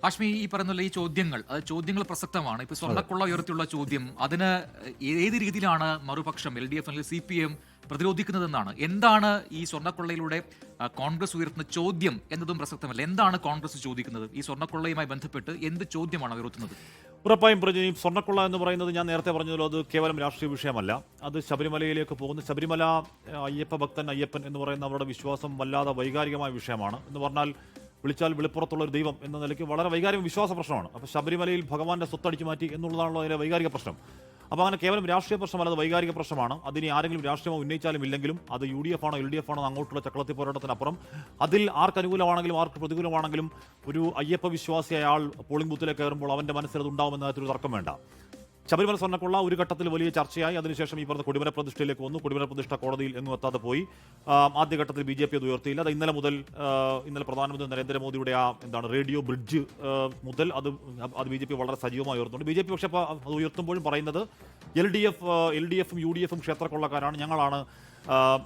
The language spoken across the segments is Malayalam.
ഹാഷ്മി, ഈ പറയുന്ന ഈ ചോദ്യങ്ങൾ പ്രസക്തമാണ്. ഇപ്പൊ സ്വർണ്ണക്കൊള്ള ഉയർത്തിയുള്ള ചോദ്യം, അതിന് ഏത് രീതിയിലാണ് മറുപക്ഷം LDF അല്ലെങ്കിൽ CPM പ്രതിരോധിക്കുന്നതെന്നാണ്. എന്താണ് ഈ സ്വർണ്ണക്കൊള്ളയിലൂടെ കോൺഗ്രസ് ഉയർത്തുന്ന ചോദ്യം എന്നതും പ്രസക്തമല്ല. എന്താണ് കോൺഗ്രസ് ചോദിക്കുന്നത്? ഈ സ്വർണ്ണക്കൊള്ളയുമായി ബന്ധപ്പെട്ട് എന്ത് ചോദ്യമാണ് ഉയർത്തുന്നത്? ഉറപ്പായും പ്രജി, സ്വർണ്ണക്കൊള്ള എന്ന് പറയുന്നത് ഞാൻ നേരത്തെ പറഞ്ഞല്ലോ, അത് കേവലം രാഷ്ട്രീയ വിഷയമല്ല. അത് ശബരിമലയിലേക്ക് പോകുന്ന ശബരിമല അയ്യപ്പ ഭക്തൻ അയ്യപ്പൻ എന്ന് പറയുന്ന അവരുടെ വിശ്വാസം വല്ലാതെ വൈകാരികമായ വിഷയമാണ്. എന്ന് പറഞ്ഞാൽ വിളിച്ചാൽ വെളിപ്പുറത്തുള്ള ഒരു ദൈവം എന്ന നിലയ്ക്ക് വളരെ വൈകാരിക വിശ്വാസ പ്രശ്നമാണ്. അപ്പോൾ ശബരിമലയിൽ ഭഗവാന്റെ സ്വത്തടിച്ചു മാറ്റി എന്നുള്ളതാണല്ലോ അതിലെ വൈകാരിക പ്രശ്നം. അപ്പോൾ അങ്ങനെ കേവലം രാഷ്ട്രീയ പ്രശ്നമല്ല, അത് വൈകാരിക പ്രശ്നമാണ്. അതിന് ആരെങ്കിലും രാഷ്ട്രീയമായി ഉന്നയിച്ചാലും ഇല്ലെങ്കിലും അത് UDF ആണോ LDF ആണോ അങ്ങോട്ടുള്ള ചക്രത്തി പോരാട്ടത്തിനപ്പുറം അതിൽ ആർക്ക് അനുകൂലമാണെങ്കിലും ആർക്ക് പ്രതികൂലമാണെങ്കിലും ഒരു അയ്യപ്പ വിശ്വാസിയായ ആൾ പോളിംഗ് ബൂത്തിലേക്ക് കയറുമ്പോൾ അവൻ്റെ മനസ്സിൽ അത് ഉണ്ടാവുമെന്ന കാര്യത്തിൽ തർക്കം വേണ്ട. ശബരിമല സ്വർണ്ണക്കൊള്ള ഒരു ഘട്ടത്തിൽ വലിയ ചർച്ചയായി. അതിനുശേഷം ഈ പറഞ്ഞ കൊടിമര പ്രതിഷ്ഠയിലേക്ക് വന്നു. കൊടിമര പ്രതിഷ്ഠ കോടതിയിൽ എങ്ങും എത്താതെ പോയി. ആദ്യഘട്ടത്തിൽ BJP അത് ഉയർത്തിയില്ല. അത് ഇന്നലെ പ്രധാനമന്ത്രി നരേന്ദ്രമോദിയുടെ റേഡിയോ ബ്രിഡ്ജ് മുതൽ അത് BJP വളരെ സജീവമായി ഉയർത്തുന്നുണ്ട്. BJP പക്ഷേ അത് ഉയർത്തുമ്പോഴും പറയുന്നത് LDF-ഉം UDF-ഉം ക്ഷേത്രക്കൊള്ളക്കാരാണ്, ഞങ്ങളാണ്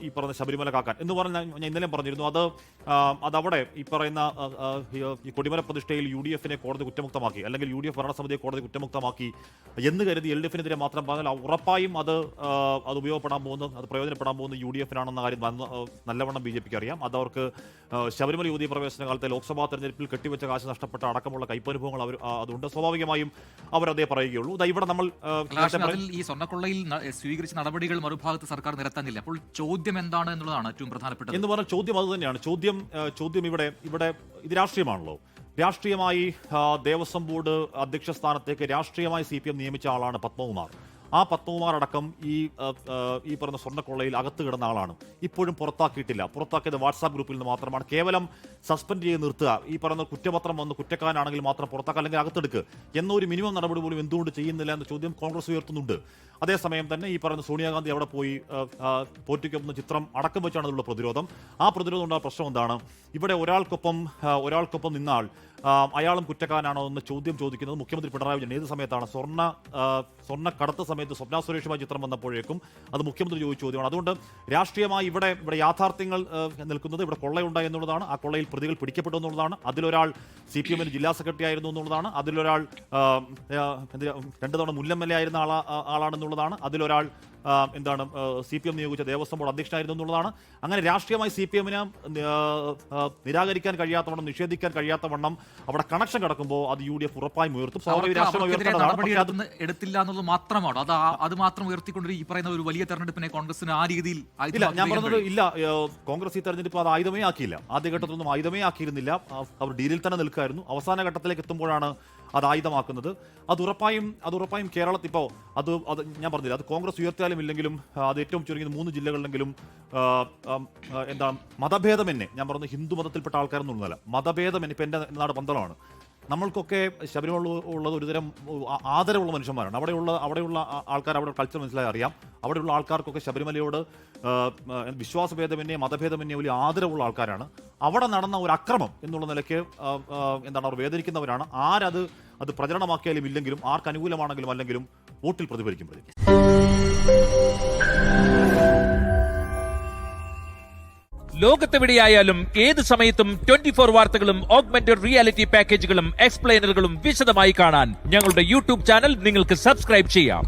ഈ പറയുന്ന ശബരിമല കാക്കാൻ എന്ന് പറഞ്ഞാൽ ഞാൻ ഇന്നലെ പറഞ്ഞിരുന്നു. അതവിടെ ഈ പറയുന്ന ഈ കൊടിമല പ്രതിഷ്ഠയിൽ UDF-നെ കോടതി കുറ്റമുക്തമാക്കി, അല്ലെങ്കിൽ UDF ഭരണസമിതിയെ കോടതി കുറ്റമുക്തമാക്കി എന്ന് കരുതി LDF-നെതിരെ മാത്രം പറഞ്ഞാൽ ഉറപ്പായും അത് പ്രയോജനപ്പെടാൻ പോകുന്ന UDF-നാണെന്ന കാര്യം നല്ലവണ്ണം BJP-ക്ക് അറിയാം. അതവർക്ക് ശബരിമല യുവതീ പ്രവേശന കാലത്തെ ലോക്സഭാ തെരഞ്ഞെടുപ്പിൽ കെട്ടിവെച്ച കാശ് നഷ്ടപ്പെട്ട അടക്കമുള്ള കൈപ്പനുഭവങ്ങൾ അതുണ്ട്. സ്വാഭാവികമായും അവരതേ പറയുകയുള്ളൂ. ഇവിടെ നമ്മൾ ഈ സ്വർണ്ണക്കൊള്ളയിൽ സ്വീകരിച്ച നടപടികൾ മറുഭാഗത്ത് സർക്കാർ നിരത്താനില്ല. അപ്പോൾ ചോദ്യം എന്താണ് എന്നുള്ളതാണ് ഏറ്റവും പ്രധാനപ്പെട്ടത്. എന്ന് പറഞ്ഞാൽ ചോദ്യം അത് തന്നെയാണ്. ചോദ്യം ഇവിടെ ഇത് രാഷ്ട്രീയമാണല്ലോ. രാഷ്ട്രീയമായി ദേവസ്വം ബോർഡ് അധ്യക്ഷ സ്ഥാനത്തേക്ക് രാഷ്ട്രീയമായി CPM നിയമിച്ച ആളാണ് പത്മകുമാർ. ആ പത്മകുമാർ അടക്കം ഈ പറഞ്ഞ സ്വർണ്ണക്കൊള്ളയിൽ അകത്ത് കിടന്ന ആളാണ്. ഇപ്പോഴും പുറത്താക്കിയത് വാട്സാപ്പ് ഗ്രൂപ്പിൽ നിന്ന് മാത്രമാണ്. കേവലം സസ്പെൻഡ് ചെയ്ത് നിർത്തുക, ഈ പറയുന്ന കുറ്റപത്രം വന്ന് കുറ്റക്കാരനാണെങ്കിൽ മാത്രം പുറത്താക്കുക, അല്ലെങ്കിൽ അകത്തെടുക്കുക എന്നൊരു മിനിമം നടപടി പോലും എന്തുകൊണ്ട് ചെയ്യുന്നില്ല എന്ന ചോദ്യം കോൺഗ്രസ് ഉയർത്തുന്നുണ്ട്. അതേസമയം തന്നെ ഈ പറയുന്ന സോണിയാഗാന്ധി അവിടെ പോയി പോറ്റിക്കൊന്ന ചിത്രം അടക്കം വെച്ചാണ് അതിലുള്ള പ്രതിരോധം. ആ പ്രതിരോധം ഉണ്ടായ പ്രശ്നം എന്താണ്? ഇവിടെ ഒരാൾക്കൊപ്പം നിന്നാൾ അയാളും കുറ്റക്കാരനാണോ എന്ന് ചോദ്യം ചോദിക്കുന്നത് മുഖ്യമന്ത്രി പിണറായി വിജയൻ ഏത് സമയത്താണ്? സ്വർണ്ണ കടത്ത് സമയത്ത് സ്വപ്ന സുരേഷുമായി ചിത്രം വന്നപ്പോഴേക്കും അത് മുഖ്യമന്ത്രി ചോദിച്ച ചോദ്യമാണ്. അതുകൊണ്ട് രാഷ്ട്രീയമായി ഇവിടെ യാഥാർത്ഥ്യങ്ങൾ നിൽക്കുന്നത് ഇവിടെ കൊള്ളയുണ്ടായി എന്നുള്ളതാണ്. ആ കൊള്ളയിൽ പ്രതികൾ പിടിക്കപ്പെട്ടു എന്നുള്ളതാണ്. അതിലൊരാൾ CPM-ന് ജില്ലാ സെക്രട്ടറി ആയിരുന്നു എന്നുള്ളതാണ്. അതിലൊരാൾ 2 തവണ മുൻ MLA ആയിരുന്ന ആളാണെന്നുള്ളതാണ്. അതിലൊരാൾ CPM നിയോഗിച്ച ദേവസ്വം ബോർഡ് അധ്യക്ഷനായിരുന്നു എന്നുള്ളതാണ്. അങ്ങനെ രാഷ്ട്രീയമായി CPM-ന് നിരാകരിക്കാൻ കഴിയാത്തവണ്ണം, നിഷേധിക്കാൻ കഴിയാത്തവണ്ണം അവിടെ കണക്ഷൻ കിടക്കുമ്പോൾ അത് UDF ഉറപ്പായും ഉയർത്തും. എടുത്തില്ല എന്നുള്ളത് മാത്രമാണ്. അത് മാത്രം ഉയർത്തിക്കൊണ്ടിരിക്കും. ഈ പറയുന്ന ഒരു വലിയ തെരഞ്ഞെടുപ്പിനെ കോൺഗ്രസിന് ആ രീതിയിൽ ഇല്ല. ഞാൻ പറഞ്ഞത് ഇല്ല, കോൺഗ്രസ് ഈ തെരഞ്ഞെടുപ്പ് അത് ആയുധമേ ആക്കിയില്ല. ആദ്യഘട്ടത്തിലൊന്നും ആയുധമേ ആക്കിയിരുന്നില്ല. അവർ ഡീലിൽ തന്നെ നിൽക്കായിരുന്നു. അവസാന ഘട്ടത്തിലേക്ക് എത്തുമ്പോഴാണ് അത് ആയുധമാക്കുന്നത്. അത് ഉറപ്പായും കേരളത്തിൽ ഇപ്പോൾ അത് ഞാൻ പറഞ്ഞില്ല, അത് കോൺഗ്രസ് ഉയർത്തിയാലും ഇല്ലെങ്കിലും അത് ഏറ്റവും ചുരുങ്ങിയത് 3 ജില്ലകളിലെങ്കിലും മതഭേദമെന്നെ, ഞാൻ പറഞ്ഞു ഹിന്ദു മതത്തിൽപ്പെട്ട ആൾക്കാരെന്നൊന്നുമല്ല, മതഭേദമെന്നെ. ഇപ്പം എൻ്റെ നാട് പന്തളമാണ്. നമ്മൾക്കൊക്കെ ശബരിമല ഉള്ളത് ഒരുതരം ആദരവുള്ള മനുഷ്യന്മാരാണ്. അവിടെയുള്ള ആൾക്കാർ, അവിടെ കൾച്ചർ മനസ്സിലായി അറിയാം. അവിടെയുള്ള ആൾക്കാർക്കൊക്കെ ശബരിമലയോട് വിശ്വാസഭേദമെന്നെ മതഭേദമെന്നെ വലിയ ആദരവുള്ള ആൾക്കാരാണ്. അവിടെ നടന്ന ഒരു അക്രമം എന്നുള്ള നിലയ്ക്ക് അവർ വേദനിക്കുന്നവരാണ്. അത് പ്രചരണമാക്കിയാലും ഇല്ലെങ്കിലും, ആർക്ക് അനുകൂലമാണെങ്കിലും അല്ലെങ്കിലും വോട്ടിൽ പ്രതിഫലിക്കും. ലോകത്തെവിടെയായാലും ഏത് സമയത്തും 24 വാർത്തകളും ഓഗ്മെന്റഡ് റിയാലിറ്റി പാക്കേജുകളും എക്സ്പ്ലെയിനറുകളും വിശദമായി കാണാൻ ഞങ്ങളുടെ YouTube ചാനൽ നിങ്ങൾക്ക് സബ്സ്ക്രൈബ് ചെയ്യാം.